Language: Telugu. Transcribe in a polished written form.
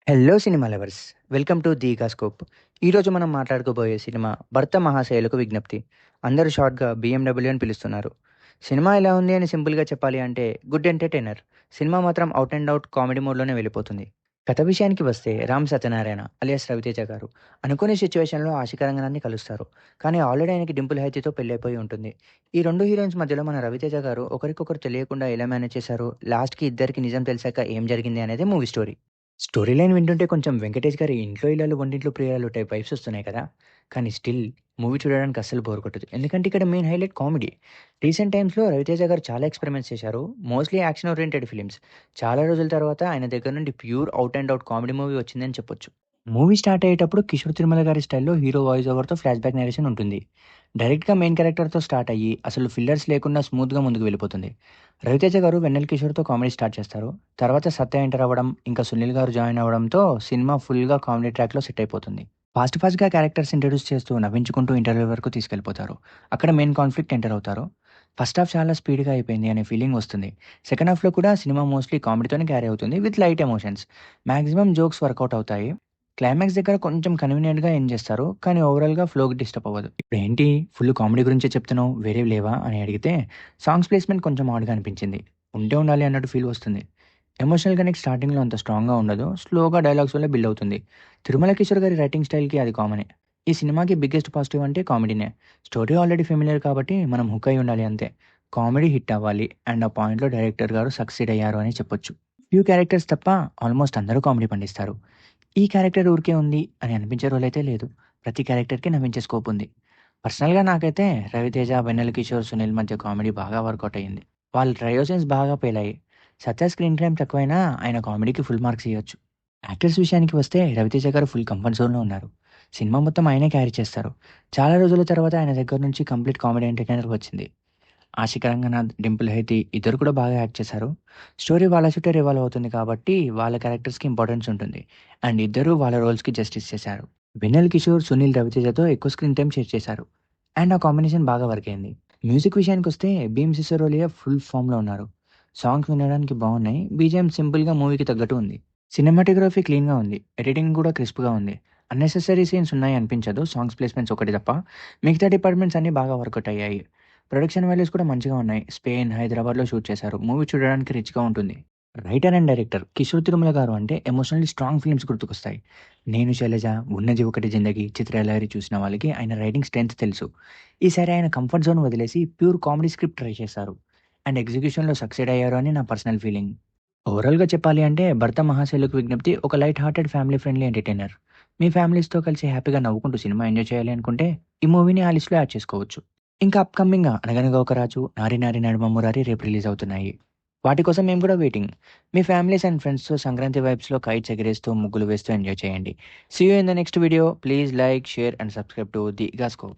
Hello cinema lovers, welcome to దీగాస్కోప్. ఈరోజు మనం మాట్లాడుకోబోయే సినిమా భర్త మహాశయులకు విజ్ఞప్తి. అందరూ షార్ట్గా బిఎండబ్ల్యూ అని పిలుస్తున్నారు. సినిమా ఎలా ఉంది అని సింపుల్గా చెప్పాలి అంటే గుడ్ ఎంటర్టైనర్. సినిమా మాత్రం అవుట్ అండ్ అవుట్ కామెడీ మోడ్లోనే వెళ్ళిపోతుంది. కథ విషయానికి వస్తే రామ్ సత్యనారాయణ అలియాస్ రవితేజ గారు అనుకునే సిచ్యువేషన్లో ఆశికరంగాన్ని కలుస్తారు. కానీ ఆల్రెడీ ఆయనకి డింపుల్ హైతీతో పెళ్ళైపోయి ఉంటుంది. ఈ రెండు హీరోయిన్స్ మధ్యలో మన రవితేజ గారు ఒకరికొకరు తెలియకుండా ఎలా మేనేజ్ చేశారు, లాస్ట్కి ఇద్దరికి నిజం తెలిసాక ఏం జరిగింది అనేది మూవీ స్టోరీ. స్టోరీ లైన్ వింటుంటే కొంచెం వెంకటేష్ గారి ఇంట్లో ఇల్లాలు వంటింట్లో ప్రియాలు టైప్ వైబ్స్ వస్తున్నాయి కదా! కానీ స్టిల్ మూవీ చూడడానికి అస్సలు బోర్ కొట్టదు. ఎందుకంటే ఇక్కడ మెయిన్ హైలైట్ కామెడీ. రీసెంట్ టైమ్స్‌లో రవితేజ గారు చాలా ఎక్స్‌పెరిమెంట్స్ చేశారు. Mostly action oriented films. చాలా రోజుల తర్వాత ఆయన దగ్గర నుండి pure out and out comedy movie వచ్చిందని చెప్పొచ్చు. మూవీ స్టార్ట్ అయ్యేటప్పుడు కిషోర్ తిరుమల గారి స్టైల్‌లో హీరో వాయిస్ ఓవర్‌తో ఫ్లాష్‌బ్యాక్ నరేషన్ ఉంటుంది. డైరెక్ట్‌గా మెయిన్ క్యారెక్టర్‌తో స్టార్ట్ అయ్యి అసలు ఫిల్లర్స్ లేకుండా స్మూత్‌గా ముందుకు వెళ్ళిపోతుంది. రవితేజ గారు వెన్నెల కిషోర్‌తో కామెడీ స్టార్ట్ చేస్తారు. తర్వాత సత్య ఎంటర్ అవ్వడం, ఇంకా సునీల్ గారు జాయిన్ అవ్వడంతో సినిమా ఫుల్‌గా కామెడీ ట్రాక్‌లో సెట్ అయిపోతుంది. ఫాస్ట్‌గా క్యారెక్టర్స్ ఇంట్రొడ్యూస్ చేస్తూ నవ్వించుకుంటూ ఇంటర్వెల్ వరకు తీసుకెళ్ళిపోతారు. అక్కడ మెయిన్ కాన్ఫ్లిక్ట్ ఎంటర్ అవుతారు. ఫస్ట్ హాఫ్ చాలా స్పీడ్‌గా అయిపోయింది అనే ఫీలింగ్ వస్తుంది. సెకండ్ హాఫ్‌లో కూడా సినిమా మోస్ట్‌లీ కామెడీతోనే క్యారీ అవుతుంది with light emotions. Maximum jokes work out అవుతాయి. క్లైమాక్స్ దగ్గర కొంచెం కన్వీనియంట్‌గా ఎండ్ చేస్తారు. కానీ ఓవరాల్‌గా ఫ్లోకి డిస్టర్బ్ అవ్వదు. ఇప్పుడేంటి ఫుల్ కామెడీ గురించే చెప్తున్నావు, వేరేవి లేవా అని అడిగితే, సాంగ్స్ ప్లేస్‌మెంట్ కొంచెం ఆడ్‌గా అనిపించింది. ఉంటే ఉండాలి అన్నట్టు ఫీల్ వస్తుంది. ఎమోషనల్ కనెక్ట్ స్టార్టింగ్‌లో అంత స్ట్రాంగ్‌గా ఉండదు. స్లోగా డైలాగ్స్ వల్ల బిల్డ్ అవుతుంది. తిరుమల కిషోర్ గారి రైటింగ్ స్టైల్‌కి అది కామనే. ఈ సినిమాకి బిగ్గెస్ట్ పాజిటివ్ అంటే కామెడీనే. స్టోరీ ఆల్రెడీ ఫెమిలియర్ కాబట్టి మనం హుక్ అయి ఉండాలి అంతే. కామెడీ హిట్ అవ్వాలి అండ్ ఆ పాయింట్‌లో డైరెక్టర్ గారు సక్సీడ్ అయ్యారు అని చెప్పొచ్చు. ఫ్యూ క్యారెక్టర్స్ తప్ప ఆల్మోస్ట్ అందరూ కామెడీ పండిస్తారు. ఈ క్యారెక్టర్ ఊరికే ఉంది అని అనిపించే రోలైతే లేదు. ప్రతి క్యారెక్టర్‌కి నవ్వించే స్కోప్ ఉంది. పర్సనల్‌గా నాకైతే రవితేజ, వెన్నెల కిషోర్, సునీల్ మధ్య కామెడీ బాగా వర్కౌట్ అయింది. వాళ్ళ ట్రయో సీన్స్ బాగా పేలాయి. సత్య స్క్రీన్ టైమ్ తక్కువైనా ఆయన కామెడీకి ఫుల్ మార్క్స్ ఇయ్యొచ్చు. యాక్టర్స్ విషయానికి వస్తే రవితేజ గారు ఫుల్ కంఫర్ట్ జోన్‌లో ఉన్నారు. సినిమా మొత్తం ఆయనే క్యారీ చేస్తారు. చాలా రోజుల తర్వాత ఆయన దగ్గర నుంచి కంప్లీట్ కామెడీ ఎంటర్‌టైనర్ వచ్చింది. ఆషిక్ రంగనాథ్, డింపుల్ హైతి ఇద్దరు కూడా బాగా యాక్ట్ చేశారు. స్టోరీ వాళ్ళ చుట్టే రివాల్వ్ అవుతుంది కాబట్టి వాళ్ళ క్యారెక్టర్స్‌కి ఇంపార్టెన్స్ ఉంటుంది. అండ్ ఇద్దరూ వాళ్ళ రోల్స్‌కి జస్టిస్ చేశారు. వెన్నెల కిషోర్, సునీల్ రవితేజతో ఎక్కువ స్క్రీన్ టైమ్ షేర్ చేశారు. అండ్ ఆ కాంబినేషన్ బాగా వర్క్ అయింది. మ్యూజిక్ విషయానికొస్తే భీమ్ సిసిరోలియా ఫుల్ ఫామ్‌లో ఉన్నారు. సాంగ్స్ వినడానికి బాగున్నాయి. బీజీఎం సింపుల్‌గా మూవీకి తగ్గట్టు ఉంది. సినిమాటోగ్రఫీ క్లీన్‌గా ఉంది. ఎడిటింగ్ కూడా క్రిస్ప్‌గా ఉంది. అన్నెసెసరీ సీన్స్ ఉన్నాయి అనిపించదు. సాంగ్స్ ప్లేస్‌మెంట్స్ ఒకటి తప్ప. మిగతా డిపార్ట్‌మెంట్స్ అన్నీ బాగా వర్కౌట్ అయ్యాయి. ప్రొడక్షన్ వాల్యూస్ కూడా మంచిగా ఉన్నాయి. స్పెయిన్, హైదరాబాద్‌లో షూట్ చేశారు. మూవీ చూడడానికి రిచ్‌గా ఉంటుంది. Writer and director Kishore Tirumala గారు అంటే ఎమోషనల్లీ స్ట్రాంగ్ ఫిల్మ్స్ గుర్తుకొస్తాయి. 'నేను శైలజ', 'ఉన్నది ఒకటి జిందగీ', 'చిత్రలహరి' చూసిన వాళ్ళకి ఆయన రైటింగ్ స్ట్రెంత్ తెలుసు. ఈసారి ఆయన కంఫర్ట్ జోన్ వదిలేసి ప్యూర్ కామెడీ స్క్రిప్ట్ ట్రై చేశారు. అండ్ ఎగ్జిక్యూషన్‌లో సక్సీడ్ అయ్యారు అని నా పర్సనల్ ఫీలింగ్. ఓవరాల్‌గా చెప్పాలి అంటే 'భర్త మహాశైలకు విజ్ఞప్తి' ఒక light hearted family friendly entertainer. మీ ఫ్యామిలీస్‌తో కలిసి హ్యాపీగా నవ్వుకుంటూ సినిమా ఎంజాయ్ చేయాలి అనుకుంటే ఈ మూవీని ఆ లిస్ట్‌లో యాడ్ చేసుకోవచ్చు. ఇంకా అప్‌కమింగ్‌గా 'అనగనగా ఒక రాజు', 'నారి నారి నడుమ మురారి' రేపు రిలీజ్ అవుతున్నాయి. వాటి కోసం మేము కూడా వెయిటింగ్. మీ ఫ్యామిలీస్ అండ్ ఫ్రెండ్స్‌తో సంక్రాంతి వైబ్స్‌లో కైట్స్ ఎగరేస్తూ, ముగ్గులు వేస్తూ ఎంజాయ్ చేయండి. See you in the next video. Please like, share and subscribe to the గాస్కోప్.